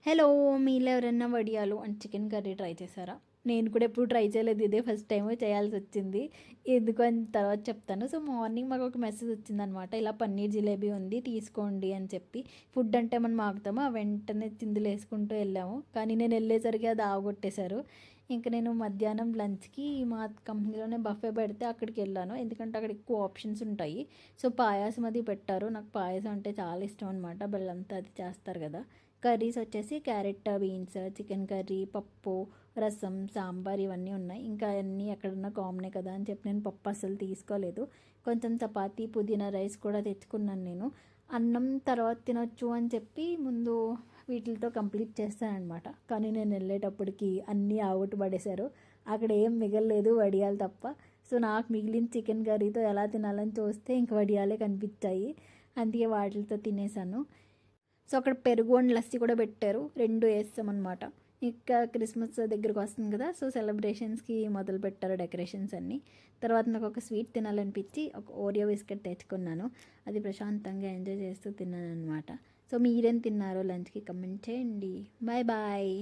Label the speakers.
Speaker 1: Hello! మీలో ఎవరైనా వడియాలు అండ్ చికెన్ కర్రీ ట్రై చేశారా? నేను కూడా ఎప్పుడు ట్రై చేయలేదు. ఇదే ఫస్ట్ టైము చేయాల్సొచ్చింది. ఎందుకు అని తర్వాత చెప్తాను. సో, మార్నింగ్ మాకొక మెసేజ్ వచ్చిందనమాట. ఇలా పన్నీర్ జిలేబీ ఉంది తీసుకోండి అని చెప్పి. ఫుడ్ అంటే మనం ఆగుతామా? వెంటనే చిందులేసుకుంటూ వెళ్ళాము. కానీ నేను వెళ్ళేసరికి అది ఆవగొట్టేశారు. ఇంక నేను మధ్యాహ్నం లంచ్‌కి మా కంపెనీలోనే బఫే పెడితే అక్కడికెళ్ళాను. ఎందుకంటే అక్కడ ఎక్కువ ఆప్షన్స్ ఉంటాయి. సో, పాయాసం అది పెట్టారు. నాకు పాయసం అంటే చాలా ఇష్టం అనమాట. బెల్లంతో అది చేస్తారు కదా! కర్రీస్ వచ్చేసి క్యారెట్, బీన్స్, చికెన్ కర్రీ, పప్పు, రసం, సాంబార్ ఇవన్నీ ఉన్నాయి. ఇంకా అన్నీ ఎక్కడున్నా కామనే కదా అని చెప్పి నేను పప్పు అస్సలు తీసుకోలేదు. కొంచెం చపాతీ, పుదీనా రైస్ కూడా తెచ్చుకున్నాను నేను. అన్నం తర్వాత తినొచ్చు అని చెప్పి ముందు వీటిలతో కంప్లీట్ చేస్తాననమాట. కానీ నేను వెళ్ళేటప్పటికి అన్నీ ఆగొట్టు పడేశారు. అక్కడ ఏం మిగలలేదు వడియాలు తప్ప. సో, నాకు మిగిలిన చికెన్ కర్రీతో ఎలా తినాలని చూస్తే ఇంక వడియాలే కనిపించాయి. అందుకే వాటిలతో తినేసాను. సో, అక్కడ పెరుగు అండ్ లస్సీ కూడా పెట్టారు. 2 ఏసామనమాట. ఇంకా క్రిస్మస్ దగ్గరికి వస్తుంది కదా! సో, సెలబ్రేషన్స్‌కి మొదలుపెట్టారు డెకరేషన్స్ అన్నీ. తర్వాత నాకొక స్వీట్ తినాలనిపించి ఒక ఓరియో బిస్కెట్ తెచ్చుకున్నాను. అది ప్రశాంతంగా ఎంజాయ్ చేస్తూ తిన్నాననమాట. సో, మీరేం తిన్నారో లంచ్‌కి కమెంట్ చేయండి. Bye bye.